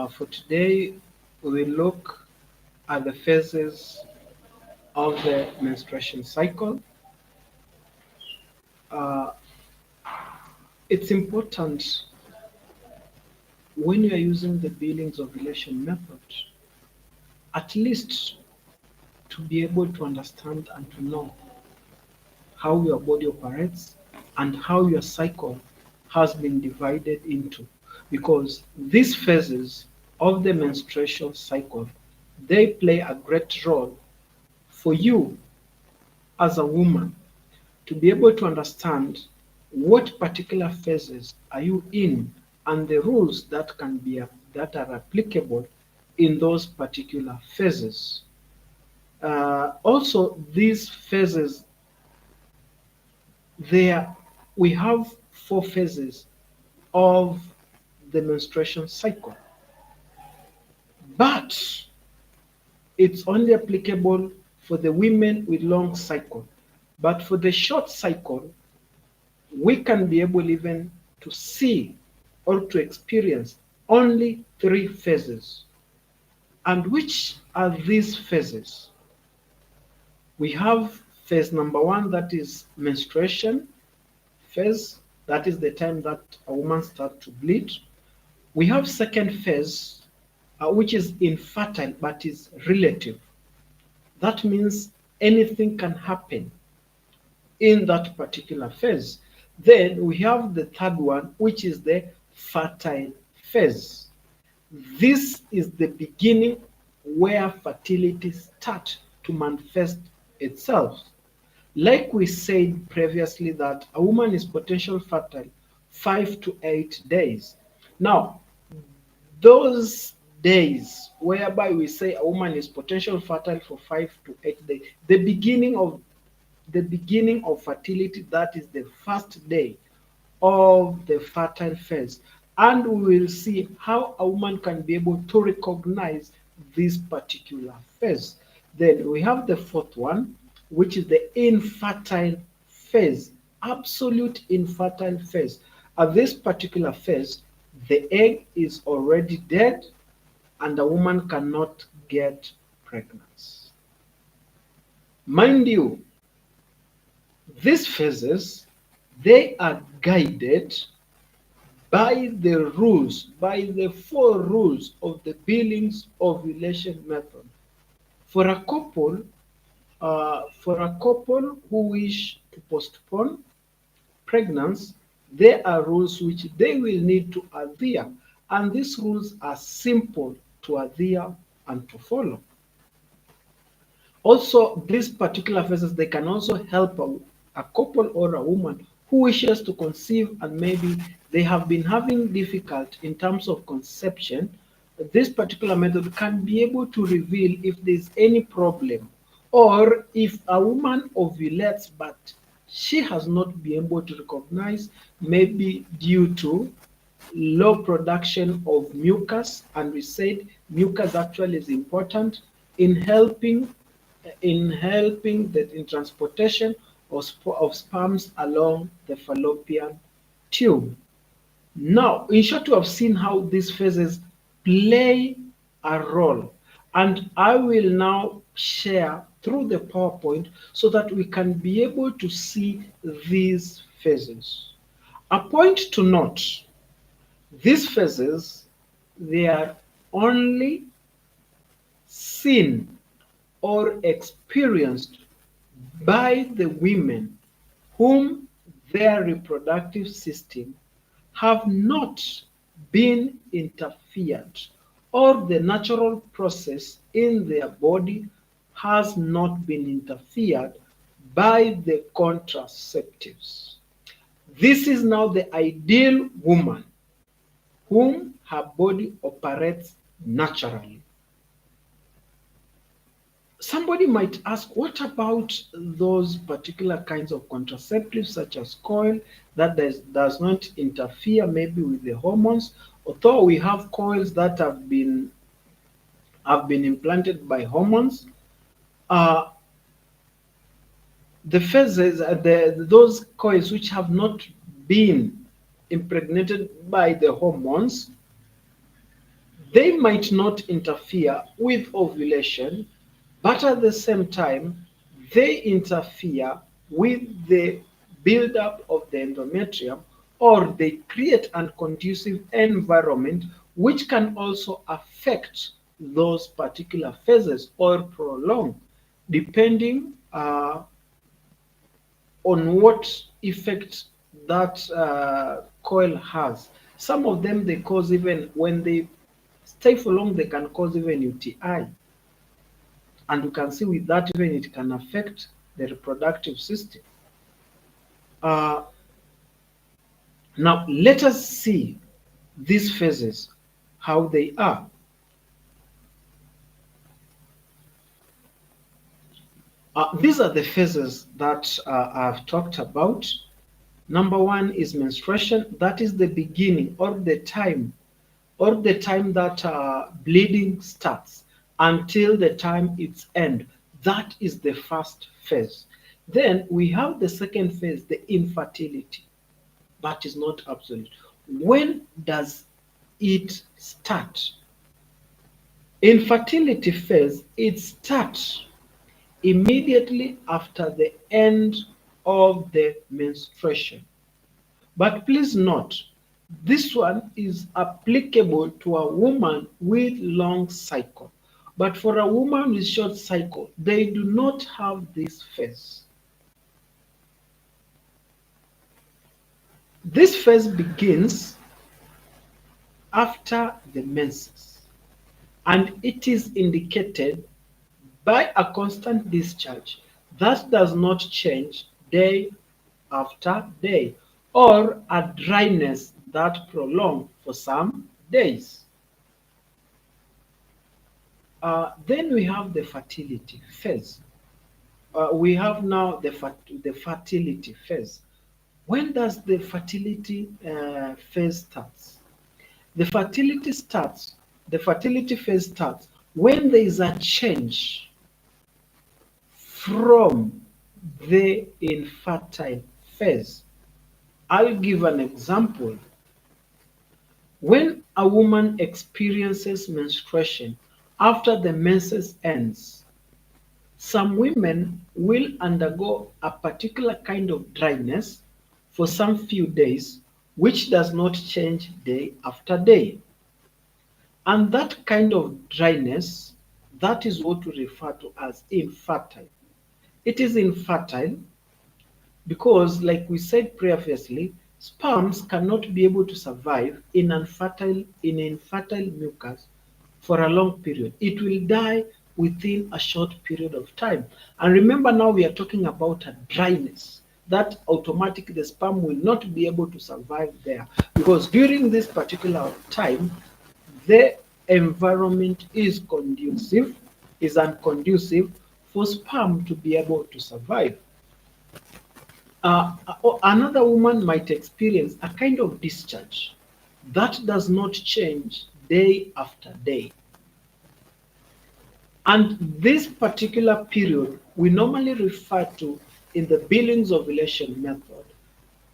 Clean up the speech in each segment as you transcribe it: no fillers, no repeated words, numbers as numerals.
For today, we will look at the phases of the menstruation cycle. Uh, it's important when you are using the Billings Ovulation Method, at least to be able to understand and to know how your body operates and how your cycle has been divided into. Because these phases of the menstruation cycle, they play a great role for you as a woman to be able to understand what particular phases are you in and the rules that are applicable in those particular phases. Also, these phases, there we have 4 phases of the menstruation cycle, but it's only applicable for the women with long cycle. But for the short cycle, we can be able even to see or to experience only 3 phases. And which are these phases? We have phase number 1, that is menstruation phase. That is the time that a woman starts to bleed. We have second phase, which is infertile but is relative. That means anything can happen in that particular phase. Then we have the third one, which is the fertile phase. This is the beginning where fertility starts to manifest itself. Like we said previously, that a woman is potential fertile 5 to 8 days. Now, those days whereby we say a woman is potential fertile for 5 to 8 days, the beginning of fertility, that is the first day of the fertile phase. And we will see how a woman can be able to recognize this particular phase. Then we have the fourth one, which is the infertile phase, absolute infertile phase. At this particular phase, the egg is already dead and a woman cannot get pregnant. Mind you, these phases, they are guided by the rules, by the 4 rules of the Billings Ovulation Method. For a couple who wish to postpone pregnancy, there are rules which they will need to adhere, and these rules are simple to adhere and to follow. Also, these particular phases, they can also help a couple or a woman who wishes to conceive and maybe they have been having difficulty in terms of conception. This particular method can be able to reveal if there's any problem, or if a woman ovulates but she has not been able to recognize, maybe due to low production of mucus. And we said mucus actually is important in helping in transportation of sperms along the fallopian tube. Now, in short, we have seen how these phases play a role, and I will now share through the PowerPoint so that we can be able to see these phases. A point to note, these phases, they are only seen or experienced by the women whom their reproductive system have not been interfered, or the natural process in their body has not been interfered by the contraceptives. This is now the ideal woman whom her body operates naturally. Somebody might ask, what about those particular kinds of contraceptives such as coil that does not interfere maybe with the hormones? Although we have coils that have been implanted by hormones, the phases, those coils which have not been impregnated by the hormones, They might not interfere with ovulation, but at the same time, they interfere with the buildup of the endometrium, or they create an conducive environment which can also affect those particular phases or prolong, depending on what effect that coil has. Some of them, they cause, even when they stay for long, they can cause even UTI. And you can see with that, even it can affect the reproductive system. Uh, Now, let us see these phases, how they are. These are the phases that I've talked about. Number one is menstruation. That is the beginning or the time that bleeding starts until the time it's end. That is the first phase. Then we have the second phase, the infertility. That is not absolute. When does it start? Infertility phase, it starts immediately after the end of the menstruation. But please note, this one is applicable to a woman with long cycle. But for a woman with short cycle, they do not have this phase. This phase begins after the menses, and it is indicated by a constant discharge that does not change day after day, or a dryness that prolongs for some days. Then we have the fertility phase. We have now the fertility phase. When does the fertility phase starts? The fertility starts, the fertility phase starts when there is a change from the infertile phase. I'll give an example. When a woman experiences menstruation after the menses ends, some women will undergo a particular kind of dryness for some few days, which does not change day after day. And that kind of dryness, that is what we refer to as infertile. It is infertile because, like we said previously, sperms cannot be able to survive in infertile mucus for a long period. It will die within a short period of time. And remember, now we are talking about a dryness that automatically the sperm will not be able to survive there, because during this particular time the environment is unconducive for sperm to be able to survive. Another woman might experience a kind of discharge that does not change day after day. And this particular period we normally refer to in the Billings Ovulation Method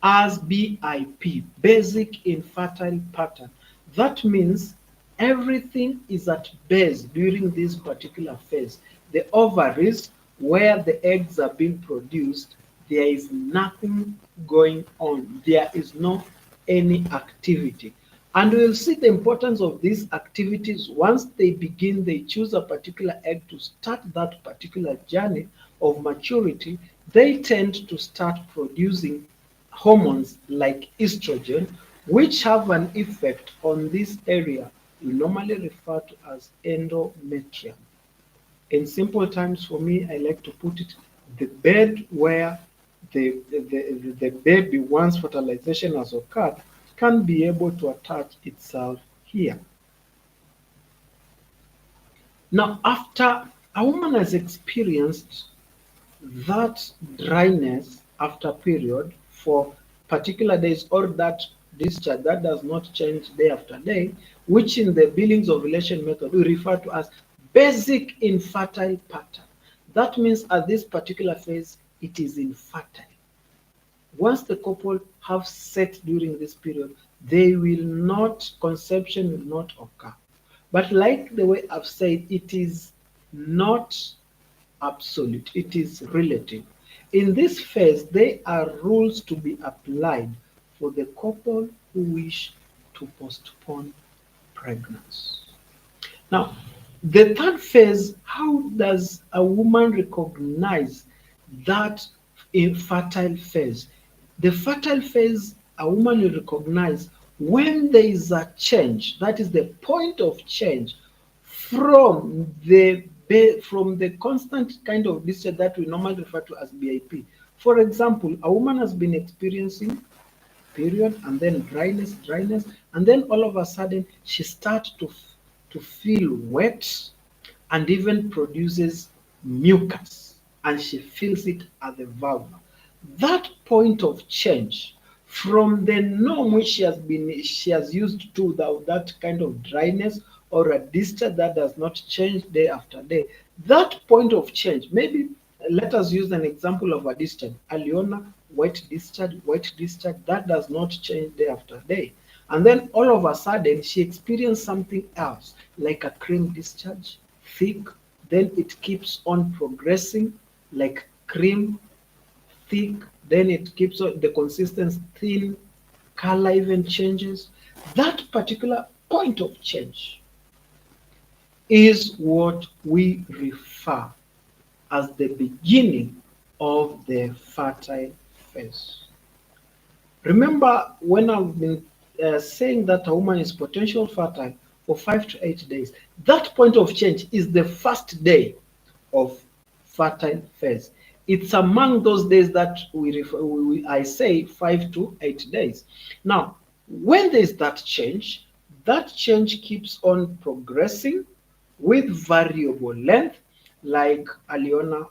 as BIP, basic infertile pattern. That means everything is at base during this particular phase. The ovaries, where the eggs are being produced, there is nothing going on. There is no any activity. And we'll see the importance of these activities once they begin, they choose a particular egg to start that particular journey of maturity. They tend to start producing hormones like estrogen, which have an effect on this area we normally refer to as endometrium. In simple terms, for me, I like to put it the bed where the baby, once fertilization has occurred, can be able to attach itself here. Now, after a woman has experienced that dryness after period for particular days, or that discharge that does not change day after day, which in the Billings Ovulation Method we refer to as basic infertile pattern. That means at this particular phase, it is infertile. Once the couple have sex during this period, conception will not occur. But like the way I've said, it is not absolute, it is relative. In this phase, there are rules to be applied for the couple who wish to postpone pregnancy. Now, the third phase, how does a woman recognize that infertile phase? The fertile phase, a woman will recognize when there is a change, that is the point of change from the constant kind of discharge that we normally refer to as BIP. For example, a woman has been experiencing period and then dryness, and then all of a sudden she starts to feel wet and even produces mucus, and she feels it at the vulva. That point of change from the norm which she has used to, that kind of dryness or a discharge that does not change day after day, that point of change, maybe let us use an example of a discharge. Aliona, white discharge, that does not change day after day. And then all of a sudden, she experienced something else, like a cream discharge, thick, then it keeps on progressing, like cream, thick, then it keeps on, the consistency thin, color even changes. That particular point of change is what we refer as the beginning of the fertile phase. Remember when I've been saying that a woman is potential fertile for 5 to 8 days, that point of change is the first day of fertile phase. It's among those days that I say 5 to 8 days. Now, when there's that change keeps on progressing with variable length, like Aliona,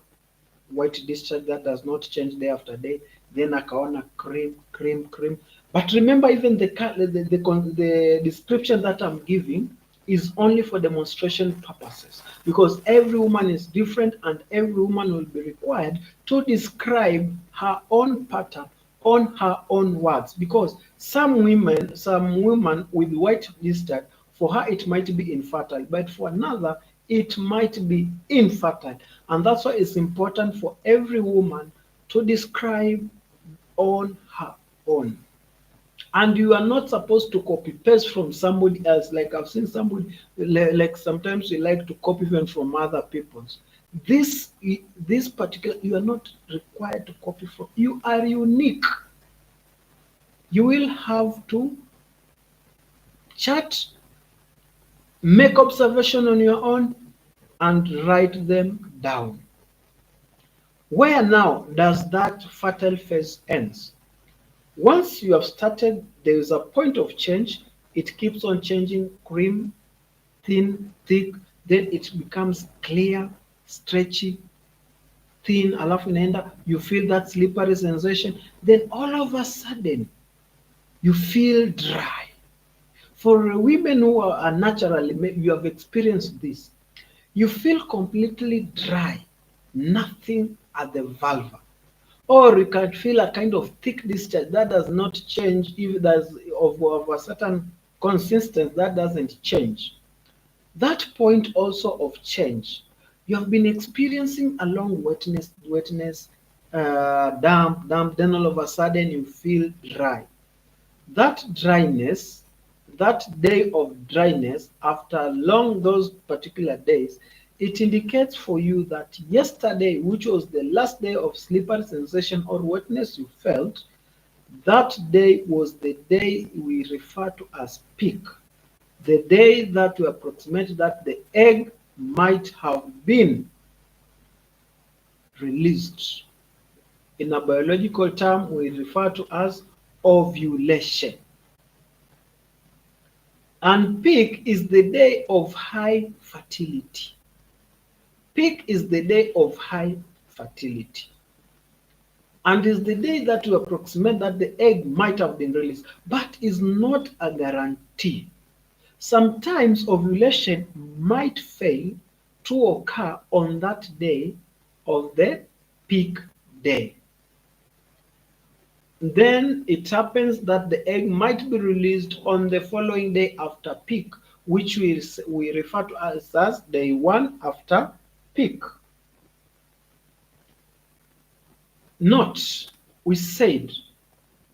white discharge that does not change day after day, then akaona cream. But remember, even the description that I'm giving is only for demonstration purposes, because every woman is different and every woman will be required to describe her own pattern on her own words, because some women with white discharge, for her it might be infertile, but for another it might be infertile. And that's why it's important for every woman to describe on her own. And you are not supposed to copy paste from somebody else. Like I've seen somebody, like sometimes we like to copy even from other people's. This particular, you are not required to copy from. You are unique. You will have to chat, make observation on your own, and write them down. Where now does that fertile phase ends? Once you have started, there is a point of change. It keeps on changing, cream, thin, thick, then it becomes clear, stretchy, thin, alafu inaenda, you feel that slippery sensation, then all of a sudden you feel dry. For women who are naturally, you have experienced this, you feel completely dry, nothing at the vulva. Or you can feel a kind of thick discharge that does not change, if there's of a certain consistency that doesn't change. That point also of change, you have been experiencing a long wetness, damp, then all of a sudden you feel dry. That dryness, that day of dryness, after long those particular days, it indicates for you that yesterday, which was the last day of slippery sensation or wetness you felt, that day was the day we refer to as peak. The day that we approximate that the egg might have been released. In a biological term, we refer to as ovulation. And peak is the day of high fertility. Peak is the day of high fertility. And is the day that we approximate that the egg might have been released, but is not a guarantee. Sometimes ovulation might fail to occur on that day of the peak day. Then it happens that the egg might be released on the following day after peak, which we refer to as day 1 after peak. Note, we said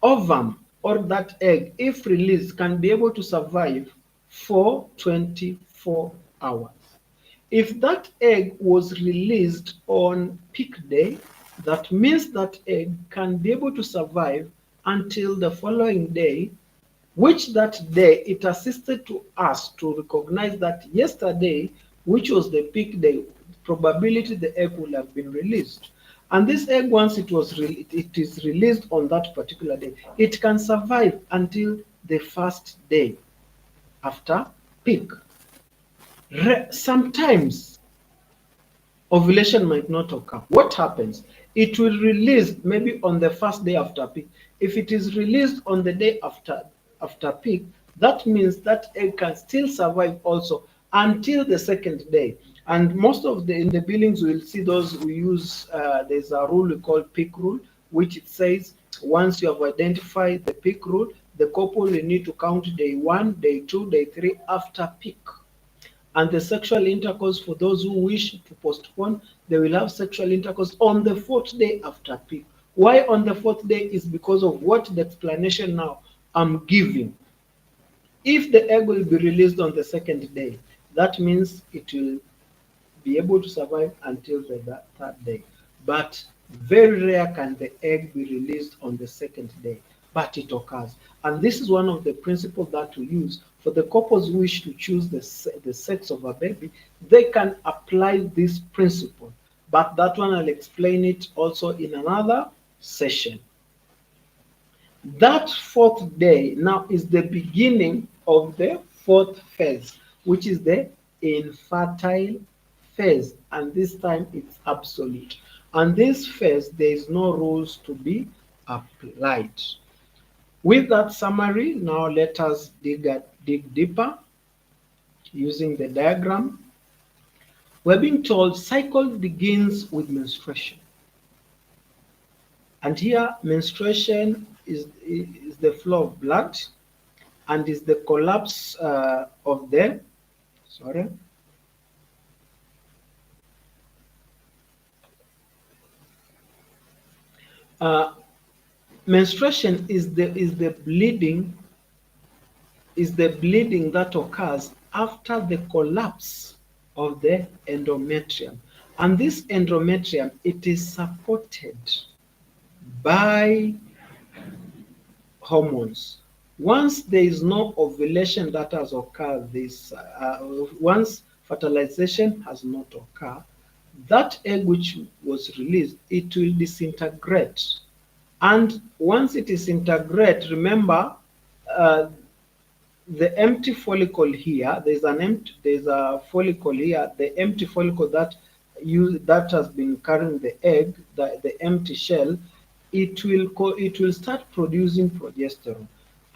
ovum or that egg, if released, can be able to survive for 24 hours. If that egg was released on peak day, that means that egg can be able to survive until the following day, which that day it assisted to us to recognize that yesterday, which was the peak day, probability the egg will have been released. And this egg, once it is released on that particular day, it can survive until the first day after peak. Sometimes ovulation might not occur. What happens? It will release maybe on the first day after peak. If it is released on the day after peak, that means that egg can still survive also until the second day. And most of the in the Billings we'll see those who use there's a rule we call peak rule, which it says once you have identified the peak rule, the couple will need to count day 1, day 2, day 3 after peak. And the sexual intercourse, for those who wish to postpone, they will have sexual intercourse on the fourth day after peak. Why on the fourth day is because of what the explanation now I'm giving. If the egg will be released on the second day, that means it will be able to survive until the third day. But very rare can the egg be released on the second day, but it occurs. And this is one of the principles that we use. For the couples who wish to choose the sex of a baby, they can apply this principle. But that one I'll explain it also in another session. That fourth day now is the beginning of the fourth phase, which is the infertile phase, and this time it's absolute. And this phase, there is no rules to be applied. With that summary, now let us dig deeper using the diagram. We're being told cycle begins with menstruation. And here, menstruation is the flow of blood and is the collapse of the, sorry, menstruation is the bleeding that occurs after the collapse of the endometrium. And this endometrium, it is supported by hormones. Once there is no ovulation that has occurred, once fertilization has not occurred, that egg which was released, it will disintegrate. And once it disintegrates, remember, uh, the empty follicle here, there's a follicle here, the empty follicle that has been carrying the egg, the empty shell, it will start producing progesterone.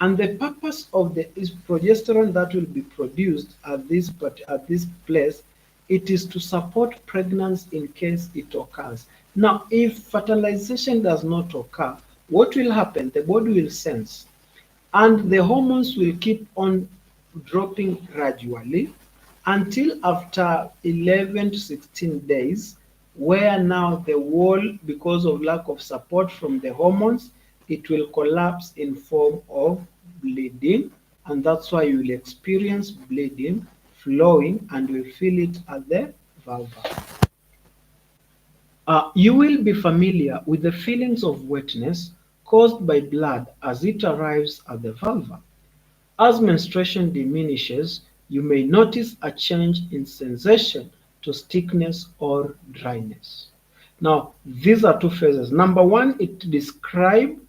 And the purpose of the progesterone that will be produced at this place, it is to support pregnancy in case it occurs. Now, if fertilization does not occur, what will happen? The body will sense, and the hormones will keep on dropping gradually until after 11 to 16 days, where now the wall, because of lack of support from the hormones, it will collapse in form of bleeding, and that's why you will experience bleeding, flowing, and you will feel it at the vulva. You will be familiar with the feelings of wetness caused by blood as it arrives at the vulva. As menstruation diminishes, you may notice a change in sensation to stiffness or dryness. Now, these are two phases. Number one, it describes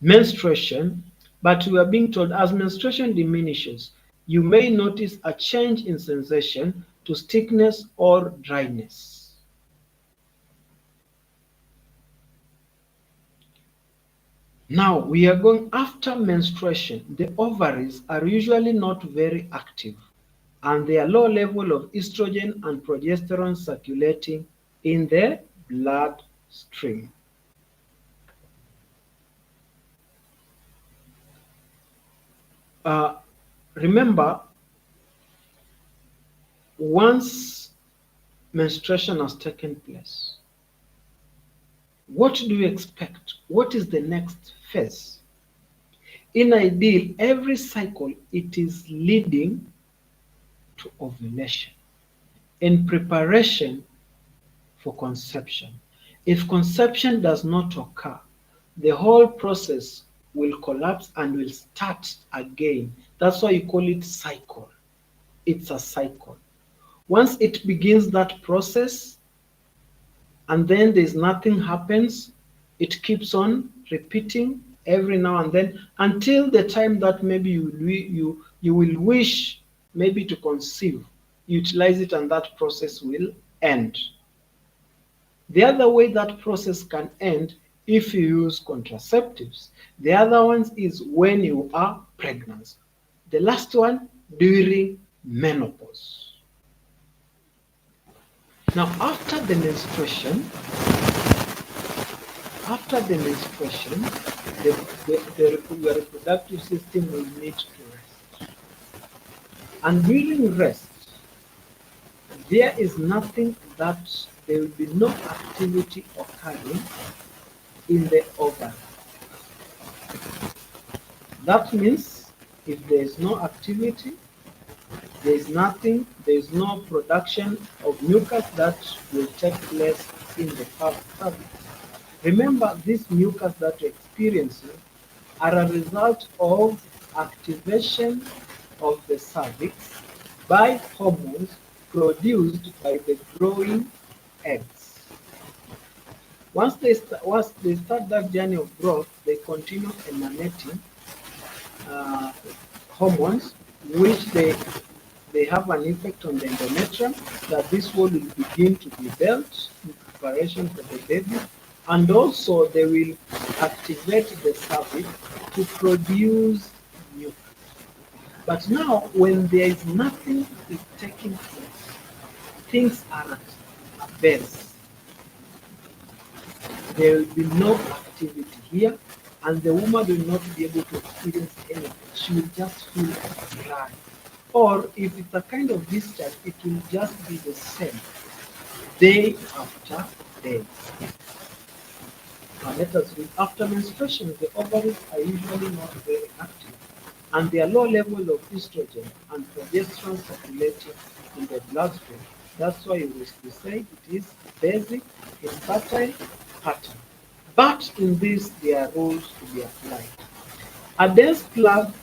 menstruation, but we are being told as menstruation diminishes, you may notice a change in sensation to stiffness or dryness. Now we are going after menstruation. The ovaries are usually not very active, and their low level of estrogen and progesterone circulating in the bloodstream. Uh, Remember, once menstruation has taken place, what do you expect? What is the next phase? In ideal, every cycle it is leading to ovulation in preparation for conception. If conception does not occur, the whole process will collapse and will start again. That's why you call it cycle. It's a cycle. Once it begins that process and then there's nothing happens, it keeps on repeating every now and then until the time that maybe you will wish maybe to conceive, utilize it, and that process will end. The other way that process can end if you use contraceptives. The other one is when you are pregnant. The last one during menopause. Now after the menstruation, your reproductive system will need to rest. And during rest, there is nothing that there will be no activity occurring in the ovary. That means if there is no activity, there is nothing, there is no production of mucus that will take place in the cervix. Remember, this mucus that you're experiencing are a result of activation of the cervix by hormones produced by the growing eggs. Once they start that journey of growth, they continue emanating hormones, which they have an effect on the endometrium, that this wall will begin to be built in preparation for the baby, and also they will activate the cervix to produce mucus. But now, when there is nothing is taking place, things are at base. There will be no activity here, and the woman will not be able to experience anything. She will just feel dry. Or if it's a kind of discharge, it will just be the same day after day. Now let us read. After menstruation, the ovaries are usually not very active, and their low level of estrogen and progesterone circulating in the bloodstream. That's why we say it is basic, infertile pattern. But in this, there are rules to be applied. A dense plug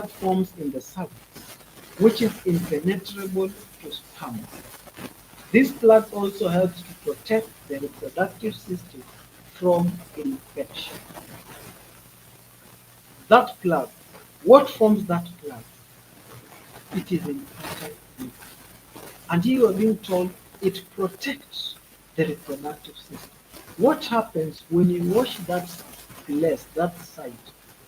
forms in the cervix, which is impenetrable to sperm. This plug also helps to protect the reproductive system from infection. That plug, what forms that plug? It is infertile phase. And here you are being told it protects the reproductive system. What happens when you wash that place, that site,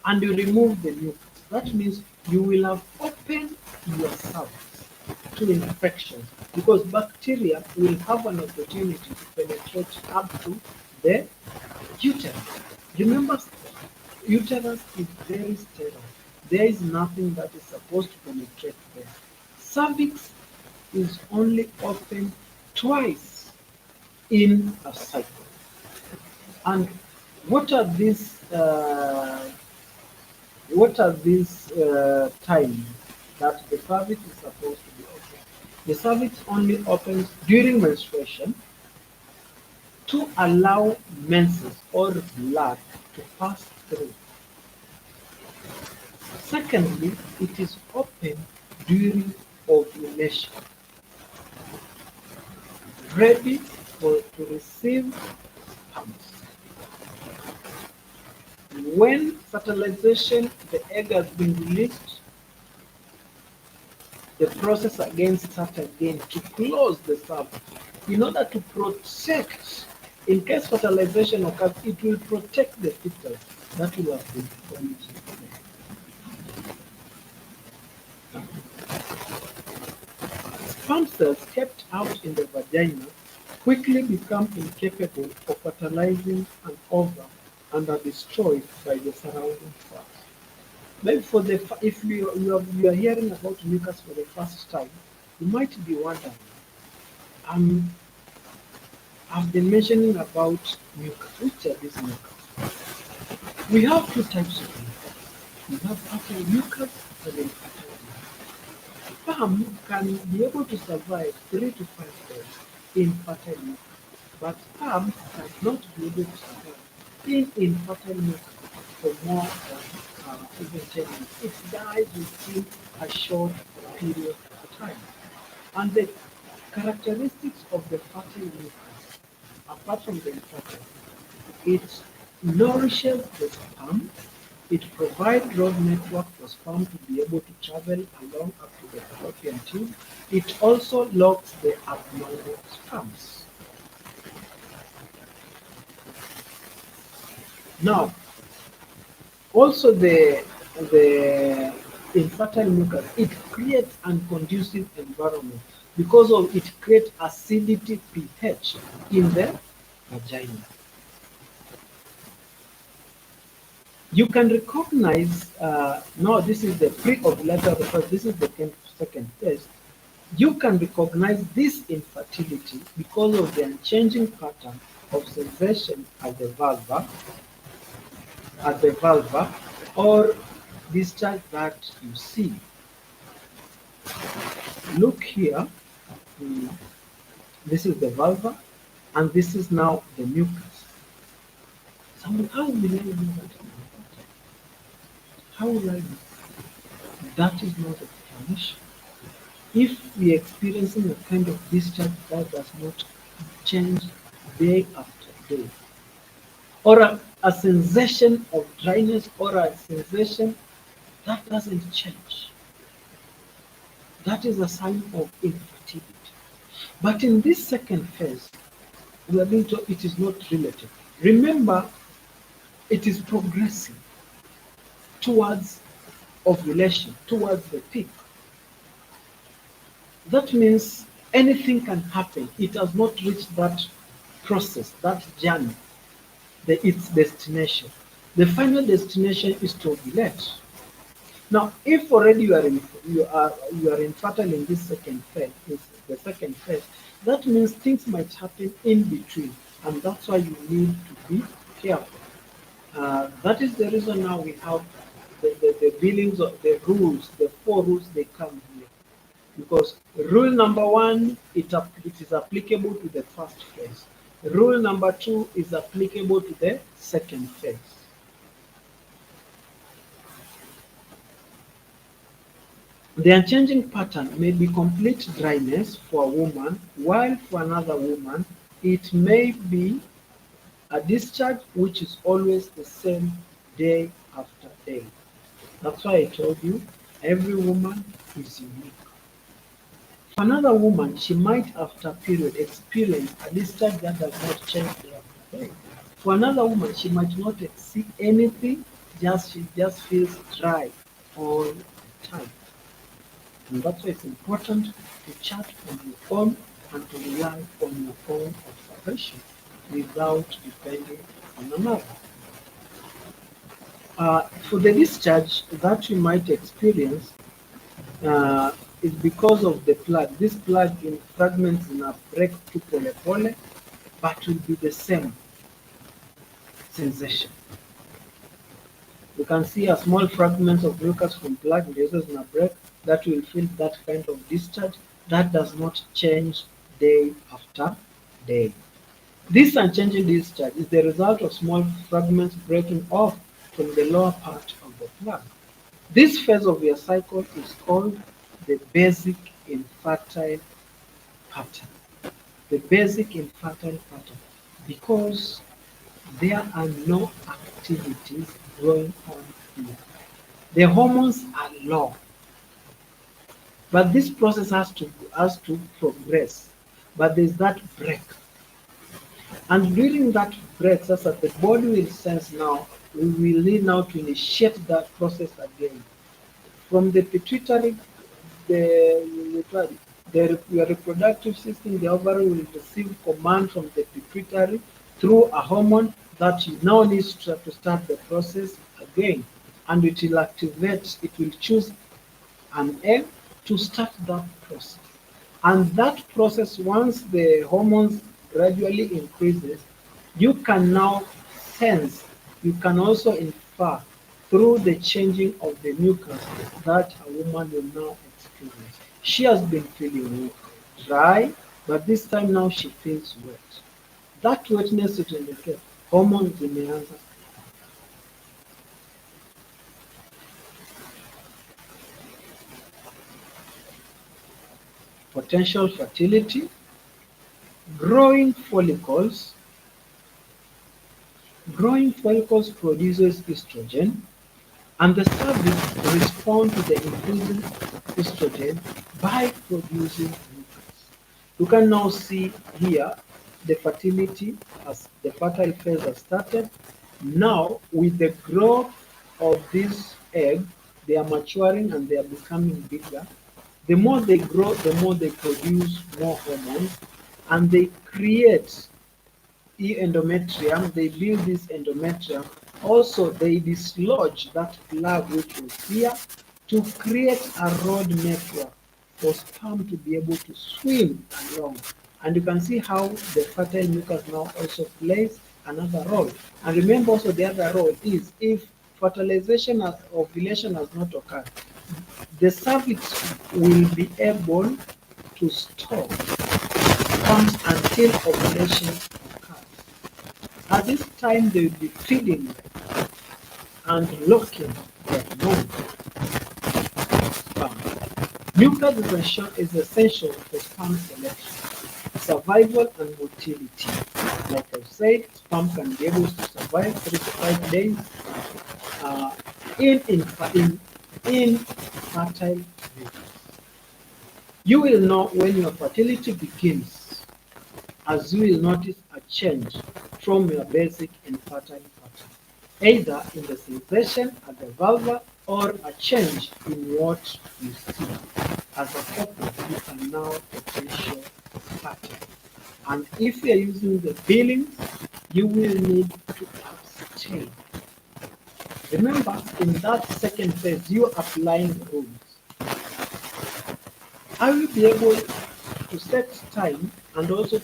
and you remove the mucus? That means you will have opened yourself to infections, because bacteria will have an opportunity to penetrate up to the uterus. Remember, uterus is very sterile. There is nothing that is supposed to penetrate there. Cervix is only open twice in a cycle. And what are these times that the cervix is supposed to be open? The cervix only opens during menstruation to allow menses or blood to pass through. Secondly, it is open during ovulation, ready to receive sperms. When fertilization, the egg has been released, the process again starts again to close the cervix in order to protect. In case fertilization occurs, it will protect the fetus that will have been formed. Sperm cells kept out in the vagina quickly become incapable of fertilizing an ovum and are destroyed by the surrounding cells. Maybe if you are hearing about mucus for the first time, you might be wondering. Um, I've been mentioning about mucus. Which are these mucus? We have two types of mucus. We have fertile mucus and infertile mucus. Sperm can be able to survive 3 to 5 days in fertile mucus, but sperm cannot be able to survive in infertile mucus for more than even 10 minutes. It dies within a short period of time. And the characteristics of the fertile mucus, apart from the infertile, it nourishes the sperm. It provides road network for sperm to be able to travel along up to the fallopian tube. It also locks the abnormal sperms. Now, also the infertile mucus, it creates unconducive environment because of it creates acidity pH in the vagina. You can recognize, no, this is the pre-ovulatory phase, this is the second phase. You can recognize this infertility because of the unchanging pattern of sensation at the vulva, or discharge that you see. Look here, this is the vulva, and this is now the mucus. So how will I know that? How will I know? That is not explanation. If we are experiencing a kind of discharge that does not change day after day, or a sensation of dryness, or a sensation that doesn't change, that is a sign of infertility. But in this second phase, we are being told it is not relative. Remember, it is progressing towards ovulation, towards the peak. That means anything can happen. It has not reached that process, that journey, its destination. The final destination is to ovulate. Now, if already you are infertile in this second phase, the second phase, that means things might happen in between, and that's why you need to be careful. That is the reason now we have the Billings of the rules, the 4 rules they come here. Because rule number 1, it is applicable to the first phase. Rule number 2 is applicable to the second phase. The unchanging pattern may be complete dryness for a woman, while for another woman, it may be a discharge which is always the same day after day. That's why I told you, every woman is unique. For another woman, she might after a period experience a discharge that does not change day after day. For another woman, she might not see anything, she just feels dry all the time. And that's why it's important to chart on your own and to rely on your own observation without depending on another. For the discharge that you might experience is because of the plug. This plug in fragments in a break to pole, but will be the same sensation. You can see a small fragments of mucus from plug releases in a break that will feel that kind of discharge that does not change day after day. This unchanging discharge is the result of small fragments breaking off from the lower part of the plug. This phase of your cycle is called the basic infertile pattern. The basic infertile pattern, because there are no activities going on here. The hormones are low, but this process has to progress. But there's that break, and during that break, that's that the body will sense now. We will need now to initiate that process again. From the pituitary, your reproductive system, the ovary will receive command from the pituitary through a hormone that now needs to start the process again. and it will activate, it will choose an egg to start that process. And that process, once the hormones gradually increases, you can now sense, you can also infer through the changing of the mucus that a woman will now experience. She has been feeling dry, but this time now she feels wet. That wetness will indicate hormones zimeanza. Potential fertility, growing follicles. Growing follicles produces estrogen, and the cervix responds to the increasing estrogen by producing mucus. You can now see here the fertility as the fertile phase has started. Now, with the growth of this egg, they are maturing and they are becoming bigger. The more they grow, the more they produce more hormones, and they create endometrium. They build this endometrium. Also, they dislodge that plug which was here to create a road network for sperm to be able to swim along. And you can see how the fertile mucus now also plays another role. And remember also the other role is if fertilization or ovulation has not occurred, the cervix will be able to store sperms until ovulation occurs. At this time, they will be feeding and locking their non-sperm. Mucus is essential for sperm selection, survival, and motility. Like I said, sperm can be able to survive 3 to 5 days in fertile phase. You will know when your fertility begins, as you will notice a change from your basic infertile pattern, either in the sensation at the vulva or a change in what you see. As a couple, you can now potential pattern. And if you are using the Billings, you will need to abstain. Remember, in that second phase, you are applying rules. I will be able to set time and also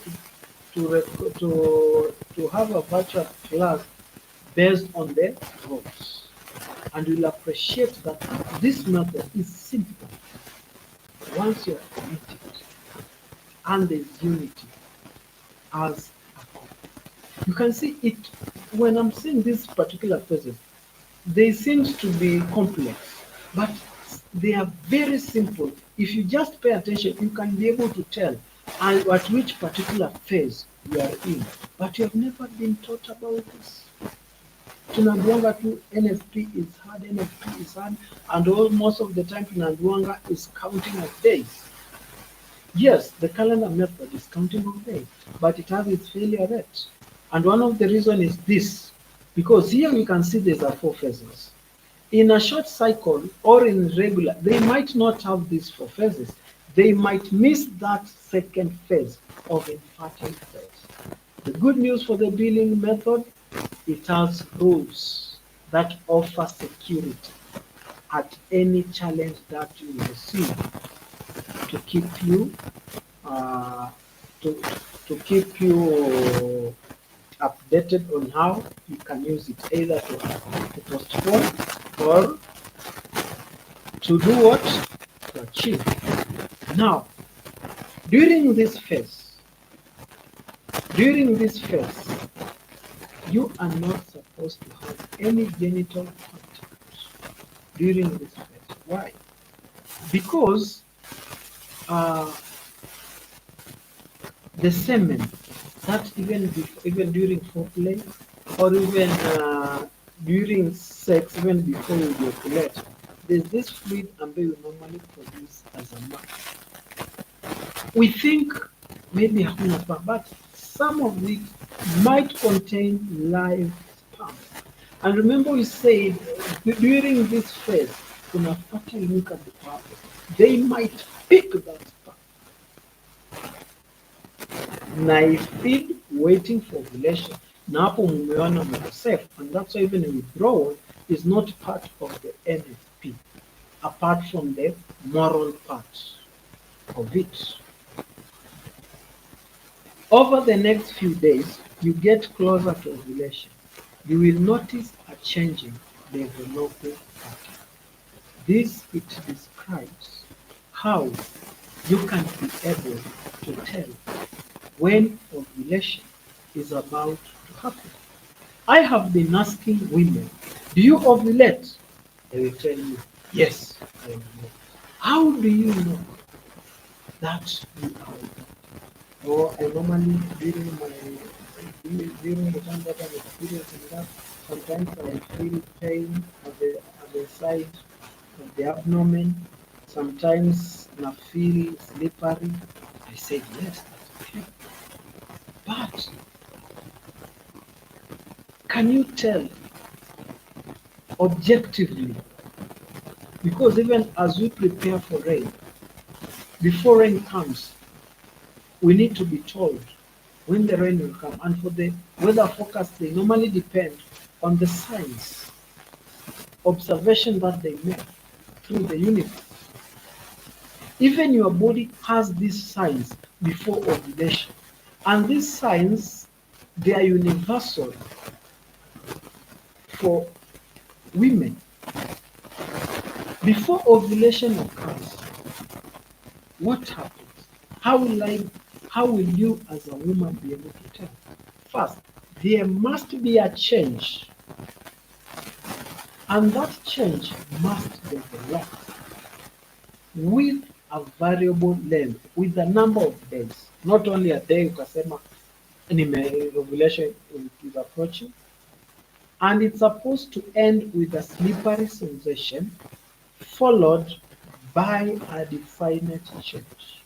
to have a virtual class based on the rules. And you'll appreciate that this method is simple once you're committed and there's unity as a couple. You can see it when I'm seeing these particular phases, they seem to be complex, but they are very simple. If you just pay attention, you can be able to tell at which particular phase you are in. But you have never been taught about this. Tunaambiwanga tu NFP is hard, NFP is hard, and most of the time tunaambiwanga is counting of days. Yes, the calendar method is counting of days, but it has its failure rate. And one of the reasons is this, because here we can see there are 4 phases. In a short cycle or in regular, they might not have these 4 phases. They might miss that second phase of infertile phase. The good news for the Billings method, it has rules that offer security at any challenge that you receive to keep you uh, to, to keep you updated on how you can use it, either to postpone or to do what? To achieve. Now, during this phase, you are not supposed to have any genital contact during this phase. Why? Because the semen that even during foreplay or even during sex, even before you ejaculate, there's this fluid ambayo you normally produce as a man. We think maybe hakuna sperm, but some of it might contain live sperm. And remember we said during this phase, kuna fertile mucus deposits. They might pick that sperm. Na feed waiting for ovulation. Na hapo mumeona mko safe, and that's why even withdrawal is not part of the NFP, apart from the moral part of it. Over the next few days, you get closer to ovulation. You will notice a changing developing pattern. This it describes how you can be able to tell when ovulation is about to happen. I have been asking women, do you ovulate? They will tell you, yes, I ovulate. How do you know that you are ovulating? Or I normally, during the time that I'm experiencing that, sometimes I feel pain at the side of the abdomen. Sometimes I feel slippery. I said, yes, that's okay. But can you tell objectively? Because even as we prepare for rain, before rain comes, we need to be told when the rain will come. And for the weather forecast, they normally depend on the signs, observation that they make through the universe. Even your body has these signs before ovulation. And these signs, they are universal for women. Before ovulation occurs, what happens? How will you as a woman be able to tell? First, there must be a change, and that change must develop with a variable length, with a number of days. Not only a day ukasema ovulation is approaching, and it's supposed to end with a slippery sensation followed by a definite change.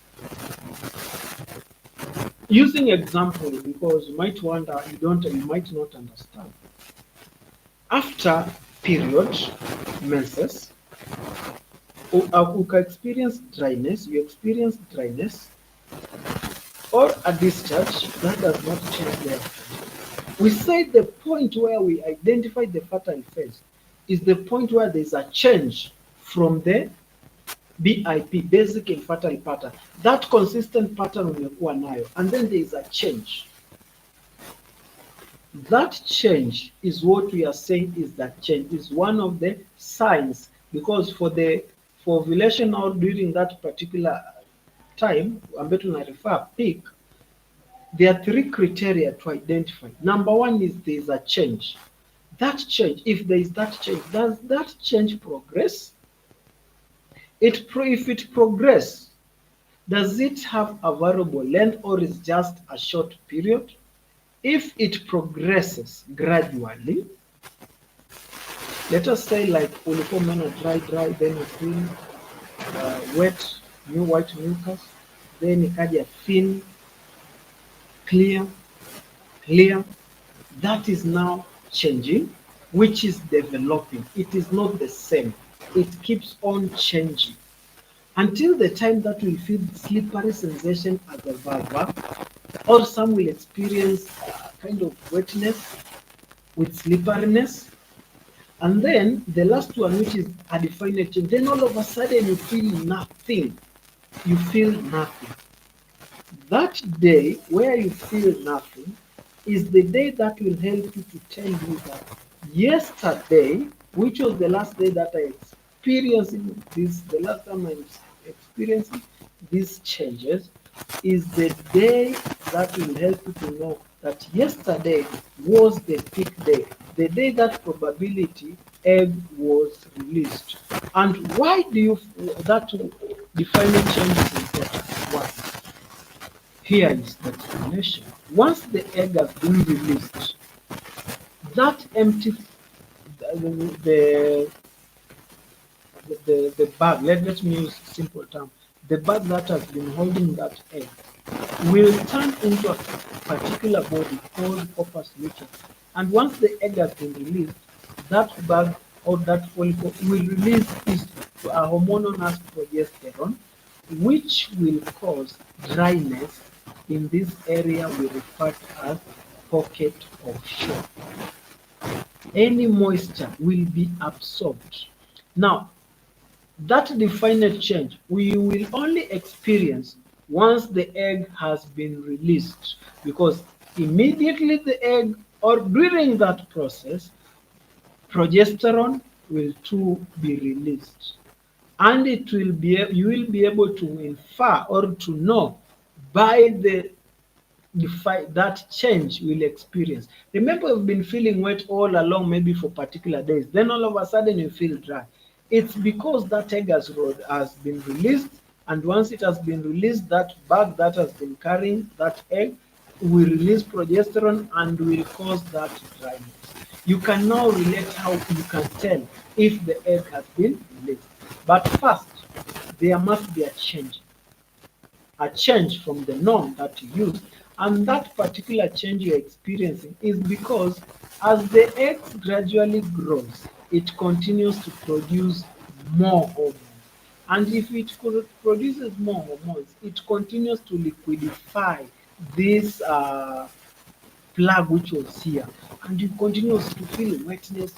Using example, because you might wonder, you might not understand. After period, menses, you experience dryness, or a discharge that does not change there. We say the point where we identify the fertile phase is the point where there's a change from the BIP, basic infertile pattern. That consistent pattern umekuwa nayo, and then there is a change. That change is what we are saying is that change is one of the signs, because for ovulation or during that particular time, ambayo tunarefer peak, there are three criteria to identify. Number one is there is a change. That change, if there is that change, does that change progress? If it progresses, does it have a variable length or is just a short period? If it progresses gradually, let us say like ulikuwa umeona dry, then you feel wet, new white mucus, then ikaja thin, clear, that is now changing, which is developing. It is not the same. It keeps on changing until the time that we feel slippery sensation at the vulva, or some will experience kind of wetness with slipperiness. And then the last one, which is a definite change, then all of a sudden you feel nothing. You feel nothing. That day where you feel nothing is the day that will help you to tell you that yesterday, which was the last day that I experienced this, the last time I experiencing these changes, is the day that will help you to know that yesterday was the peak day, the day that probability egg was released. And why do you that defining change is important? Why? Here is the explanation. Once the egg has been released, that empty the bag, let me use simple term, the bag that has been holding that egg will turn into a particular body called corpus luteum. And once the egg has been released, that bag or that follicle will release a hormone known as progesterone, which will cause dryness in this area we refer to as pocket of shock. Any moisture will be absorbed. Now, that definite change we will only experience once the egg has been released, because immediately the egg or during that process, progesterone will too be released, and it will be you will be able to infer or to know by that change we'll experience. Remember, we've been feeling wet all along, maybe for particular days. Then all of a sudden you feel dry. It's because that egg has been released, and once it has been released, that bag that has been carrying that egg will release progesterone and will cause that dryness. You can now relate how you can tell if the egg has been released. But first, there must be a change from the norm that you used. And that particular change you're experiencing is because as the egg gradually grows, it continues to produce more hormones. And if it produces more hormones, it continues to liquidify this plug which was here, and you continues to feel wetness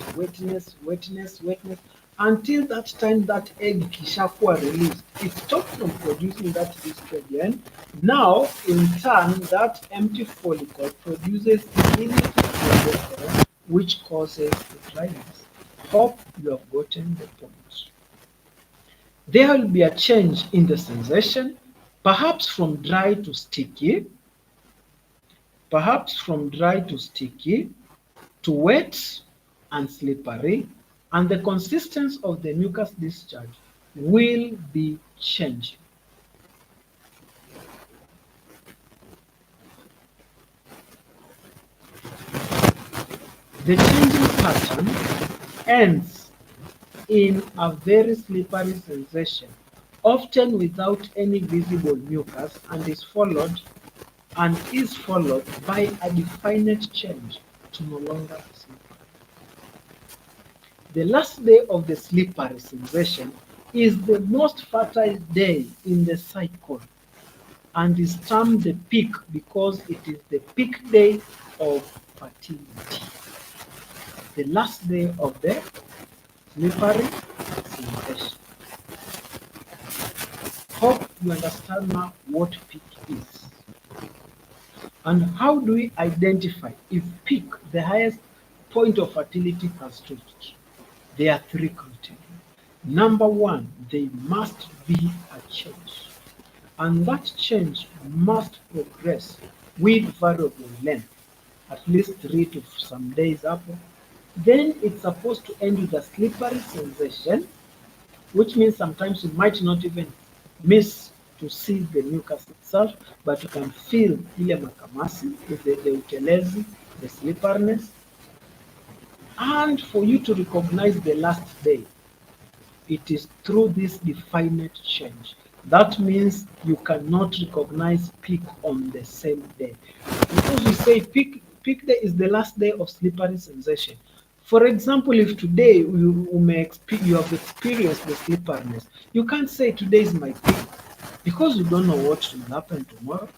until that time that egg kishakuwa released. It stops from producing that estrogen. Now, in turn, that empty follicle produces inactive progesterone, which causes the dryness. Hope you have gotten the point. There will be a change in the sensation, perhaps from dry to sticky, to wet and slippery, and the consistency of the mucus discharge will be changing. The changing pattern ends in a very slippery sensation, often without any visible mucus, and is followed by a definite change to no longer slippery. The last day of the slippery sensation is the most fertile day in the cycle and is termed the peak because it is the peak day of fertility. The last day of the slippery sensation. Hope you understand now what peak is. And how do we identify if peak, the highest point of fertility, has reached? There are three criteria. Number one, there must be a change, and that change must progress with variable length, at least 3 to some days up. Then it's supposed to end with a slippery sensation, which means sometimes you might not even miss to see the mucus itself, but you can feel ile makamasi, the utelezi, the slipperiness. And for you to recognize the last day, it is through this definite change. That means you cannot recognize peak on the same day. Because we say peak day is the last day of slippery sensation. For example, if today you have experienced the slipperiness, you can't say today is my peak because you don't know what will happen tomorrow.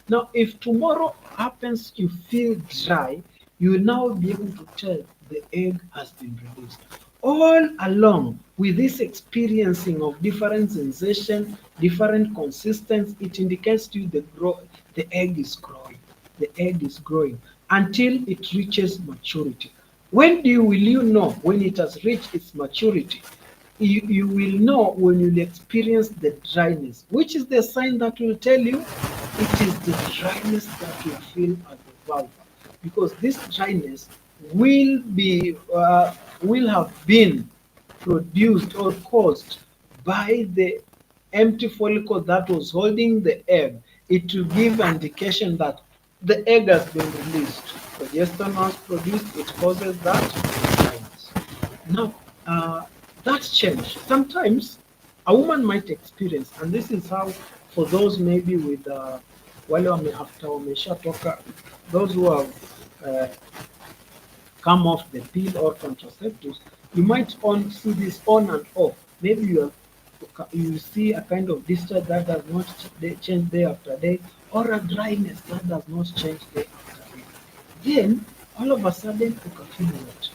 Now, if tomorrow happens, you feel dry, you will now be able to tell the egg has been released. All along with this experiencing of different sensation, different consistency, it indicates to you the egg is growing. The egg is growing until it reaches maturity. When will you know when it has reached its maturity? You will know when you experience the dryness, which is the sign that will tell you it is the dryness that you feel at the vulva, because this dryness will have been produced or caused by the empty follicle that was holding the egg. It will give an indication that the egg has been released. Progesterone was produced, it causes that dryness. Now, that change, sometimes a woman might experience, and this is how, for those maybe with after wameshatoka, those who have come off the pill or contraceptives, you might see this on and off. Maybe you see a kind of discharge that does not change day after day, or a dryness that does not change day after day. Then all of a sudden ukafeel wet.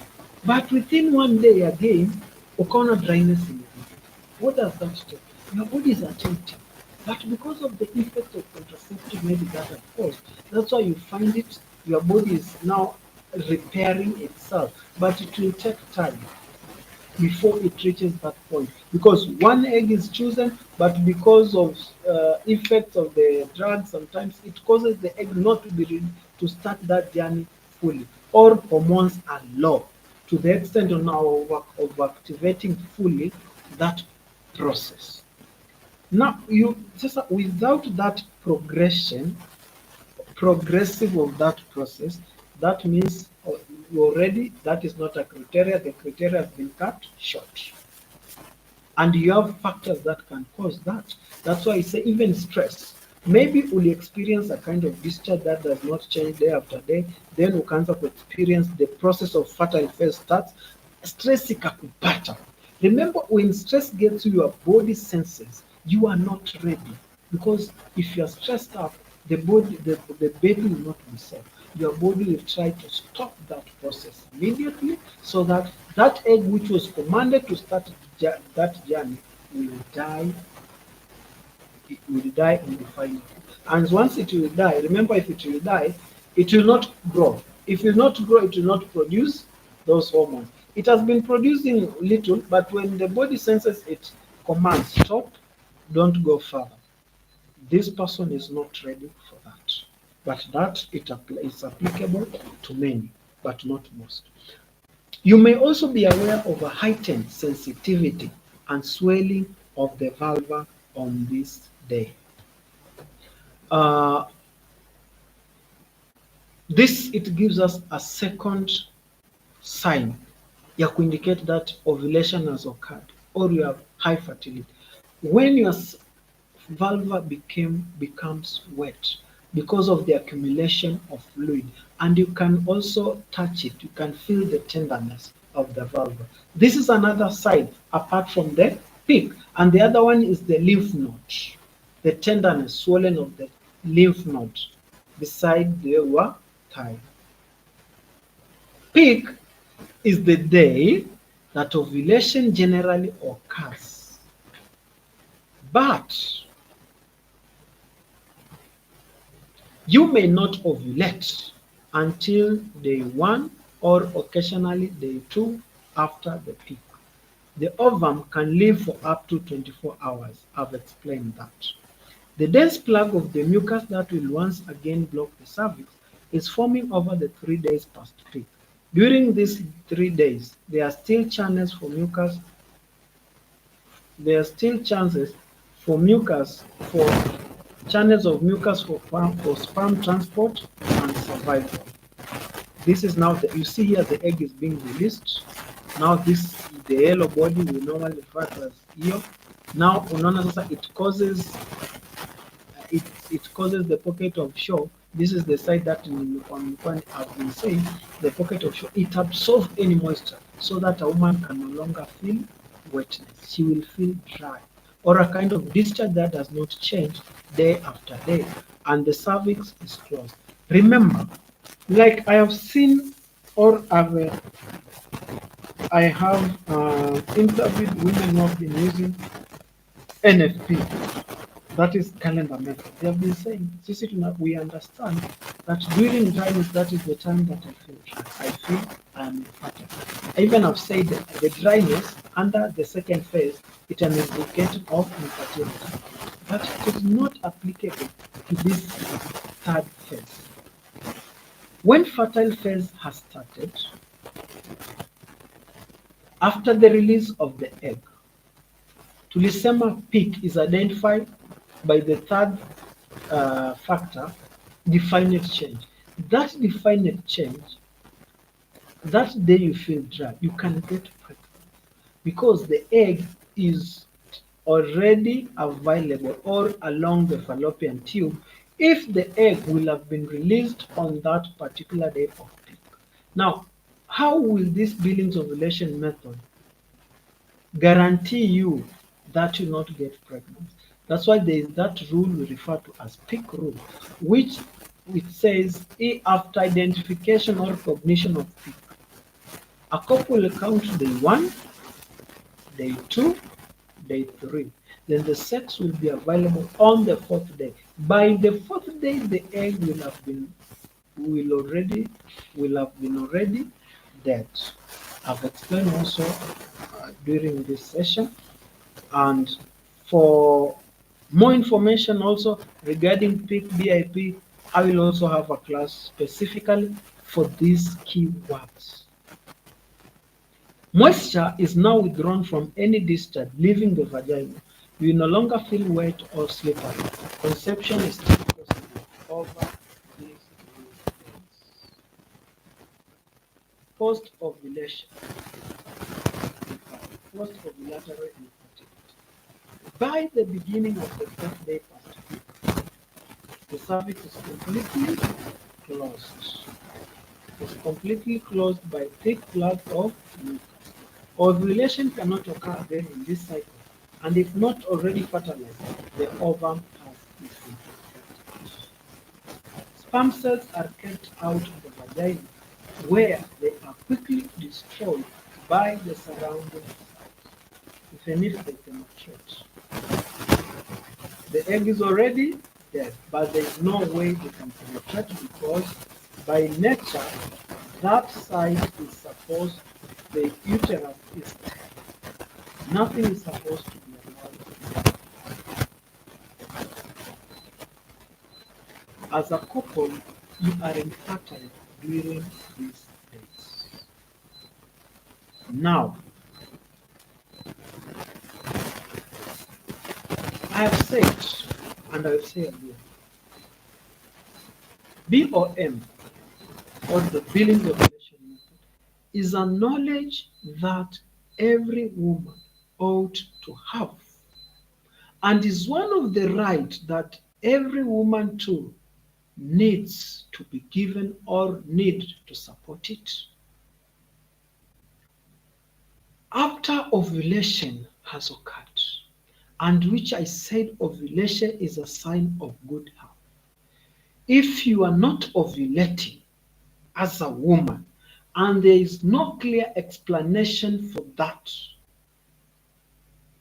But within 1 day again, ukaona dryness imekuja. What does that tell? Your body is attempting. But because of the effect of contraceptive maybe that have caused, that's why you find it, your body is now repairing itself. But it will take time before it reaches that point, because one egg is chosen, but because of effects of the drug, sometimes it causes the egg not to be ready to start that journey fully, or hormones are low to the extent of now of activating fully that process. Now you just, without that progressive of that process, that means you already, that is not a criteria, the criteria has been cut short. And you have factors that can cause that. That's why I say even stress. Maybe will experience a kind of discharge that does not change day after day, then ukaanza to experience the process of fertile phase starts, stress ikakupata. Remember, when stress gets to your body senses, you are not ready. Because if you are stressed up, the baby will not be safe. Your body will try to stop that process immediately, so that that egg which was commanded to start that journey will die. It will die in the final. And once it will die, remember, if it will die, it will not grow. If it will not grow, it will not produce those hormones. It has been producing little, but when the body senses it commands stop, don't go further. This person is not ready for that. But that is applicable to many, but not most. You may also be aware of a heightened sensitivity and swelling of the vulva on this day. Uh, this, it gives us a second sign ya kuindicate that ovulation has occurred or you have high fertility. When your vulva becomes wet because of the accumulation of fluid, and you can also touch it, you can feel the tenderness of the vulva. This is another sign apart from the peak, and the other one is the lymph node, the tenderness, swelling of the lymph node beside the thigh. Peak is the day that ovulation generally occurs, but you may not ovulate until day 1 or occasionally day 2 after the peak. The ovum can live for up to 24 hours. I've explained that. The dense plug of the mucus that will once again block the cervix is forming over the 3 days past peak. During these 3 days, there are still channels for mucus. There are still chances for mucus for channels of mucus for sperm transport and survival. This is now you see here the egg is being released. Now this, the yellow body we normally refer to as io. Now unaona sasa it causes the pocket of show. This is the side that I've been saying, the pocket of show. It absorbs any moisture so that a woman can no longer feel wetness. She will feel dry, or a kind of discharge that does not change day after day, and the cervix is closed. Remember, like I have seen, or I have interviewed women who have been using NFP, that is calendar method. They have been saying, Sisi, we understand that during dryness, that is the time that I feel dry. I feel I am infertile. I even have said that the dryness under the second phase, it is an indicator of infertility. But it is not applicable to this third phase. When fertile phase has started, after the release of the egg, tulisema peak is identified by the third factor, definite change. That definite change, that day you feel dry, you can get pregnant because the egg is already available or along the fallopian tube if the egg will have been released on that particular day of peak. Now, how will this Billings Ovulation Method guarantee you that you not get pregnant? That's why there is that rule we refer to as peak rule, which which says after identification or recognition of peak, a couple will count day 1, day 2, day 3. Then the sex will be available on the 4th day. By the 4th day, the egg will have been already dead. I've explained also during this session. And for more information also regarding peak BIP, I will also have a class specifically for these keywords. Moisture is now withdrawn from any discharge leaving the vagina. You no longer feel wet or slippery. Conception is still possible over these days. Post-ovulation. Post-ovulatory infertility. By the beginning of the 4th day past, the cervix is completely closed. It's completely closed by thick plug of mucus. Ovulation cannot occur again in this cycle, and if not already fertilized, the ovum has disintegrated. Sperm cells are kept out of the vagina, where they are quickly destroyed by the surrounding cells, even if they penetrate. The egg is already dead, but there is no way they can penetrate because by nature that side is supposed, the uterus is sterile. Nothing is supposed to be allowed. As a couple, you are infertile during these days. Now, I have said, and I will say again, B.O.M, or the Billings Ovulation Method, is a knowledge that every woman ought to have, and is one of the rights that every woman too needs to be given or need to support it. After ovulation has occurred, and which I said ovulation is a sign of good health. If you are not ovulating as a woman, and there is no clear explanation for that,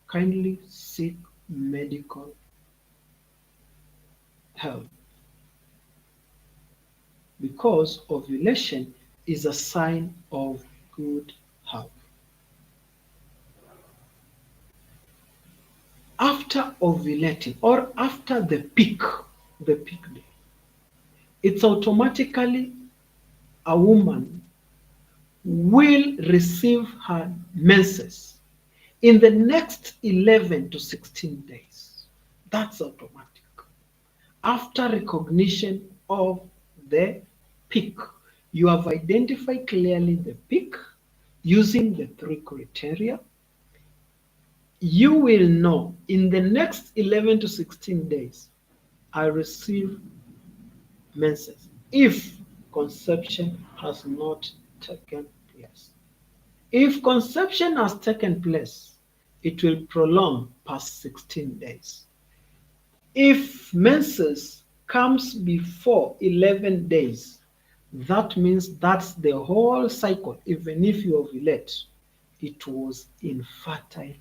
kindly seek medical help. Because ovulation is a sign of good health. After ovulating or after the peak day, it's automatically a woman will receive her menses in the next 11 to 16 days. That's automatic. After recognition of the peak, you have identified clearly the peak using the 3 criteria. You will know in the next 11 to 16 days, I receive menses if conception has not taken place. If conception has taken place, it will prolong past 16 days. If menses comes before 11 days, that means that's the whole cycle. Even if you ovulate, it was infertile.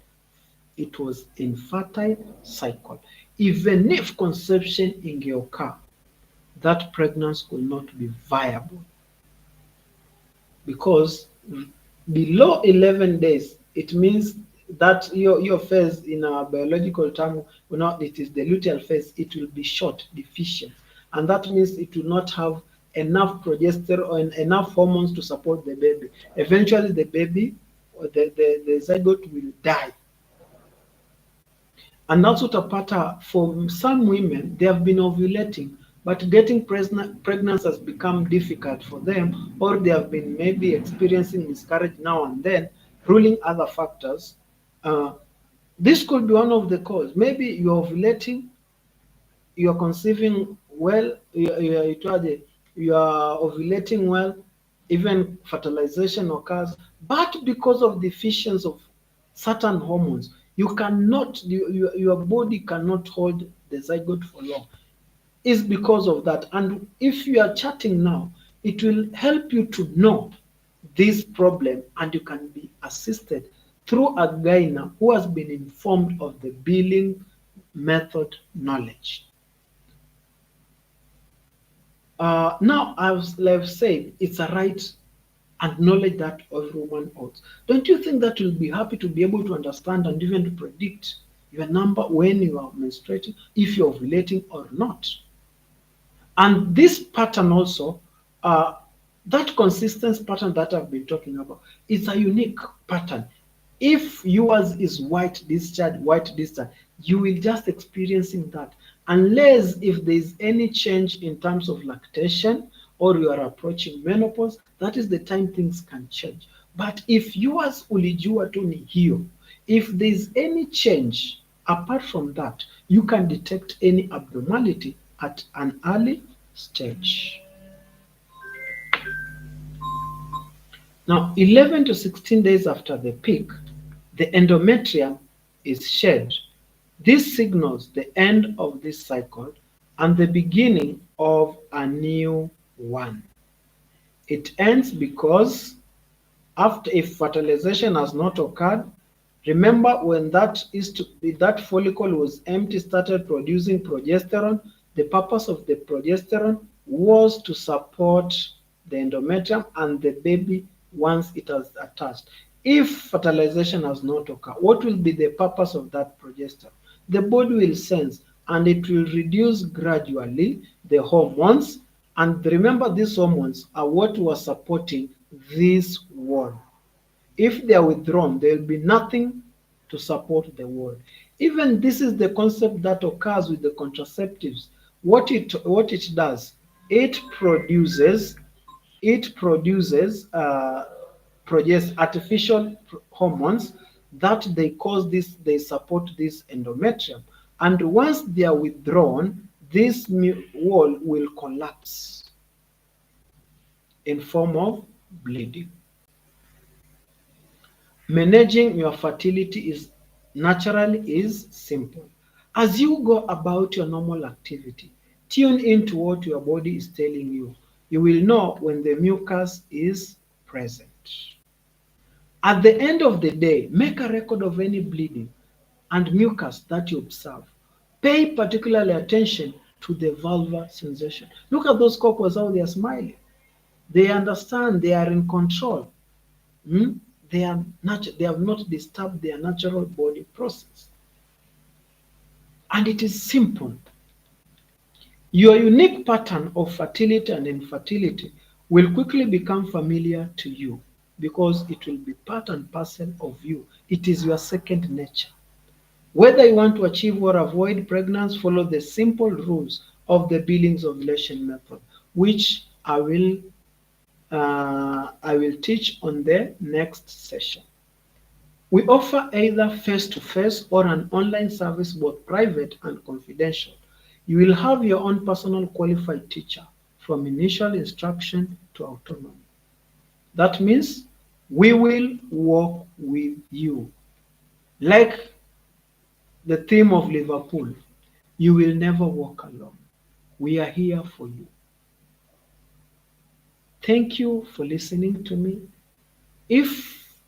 It was infertile cycle. Even if conception ingeoccur, that pregnancy will not be viable because below 11 days, it means that your phase in a biological term, it is the luteal phase, it will be short, deficient. And that means it will not have enough progesterone or enough hormones to support the baby. Eventually, the baby or the zygote will die. And that's what utapata for some women, they have been ovulating, but getting pregnant has become difficult for them, or they have been maybe experiencing miscarriage now and then, ruling other factors. This could be one of the cause. Maybe you're ovulating, you're conceiving well, you are ovulating well, even fertilization occurs, but because of deficiency of certain hormones, you cannot, your body cannot hold the zygote for long. is because of that. And if you are chatting now, it will help you to know this problem, and you can be assisted through a gyna who has been informed of the billing method knowledge. Now, as I've said, it's a right and knowledge that every woman owns. Don't you think that you'll be happy to be able to understand and even to predict your number when you are menstruating, if you're ovulating or not? And this pattern also, uh, that consistent pattern that I've been talking about, is a unique pattern. If yours is white discharge, you will just experiencing that. Unless if there is any change in terms of lactation or you are approaching menopause, that is the time things can change. But if yours ulijua tu ni hiyo, if there is any change apart from that, you can detect any abnormality at an early stage. Now, 11 to 16 days after the peak, the endometrium is shed. This signals the end of this cycle and the beginning of a new one. It ends because after, if fertilization has not occurred, remember when that follicle was empty, started producing progesterone. The purpose of the progesterone was to support the endometrium and the baby once it has attached. If fertilization has not occurred, what will be the purpose of that progesterone? The body will sense and it will reduce gradually the hormones. And remember, these hormones are what was supporting this wall. If they are withdrawn, there will be nothing to support the wall. Even this is the concept that occurs with the contraceptives. What it does, it produces it produces artificial hormones that they support this endometrium, and once they are withdrawn, this wall will collapse in form of bleeding. Managing your fertility is naturally is simple. As you go about your normal activity, tune into what your body is telling you. You will know when the mucus is present. At the end of the day, make a record of any bleeding and mucus that you observe. Pay particularly attention to the vulvar sensation. Look at those couples, how they are smiling. They understand they are in control. Hmm? They have not disturbed their natural body process. And it is simple. Your unique pattern of fertility and infertility will quickly become familiar to you because it will be part and parcel of you. It is your second nature. Whether you want to achieve or avoid pregnancy, follow the simple rules of the Billings Ovulation Method, which I will teach on the next session. We offer either face-to-face or an online service, both private and confidential. You will have your own personal qualified teacher from initial instruction to autonomy. That means we will walk with you. Like the theme of Liverpool, you will never walk alone. We are here for you. Thank you for listening to me. If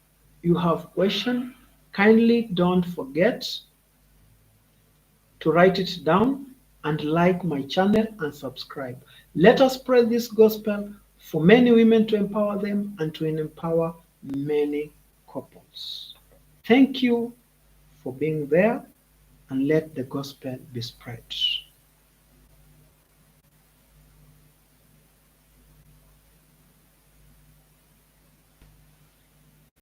you have questions, kindly don't forget to write it down and like my channel and subscribe. Let us spread this gospel for many women to empower them and to empower many couples. Thank you for being there, and let the gospel be spread.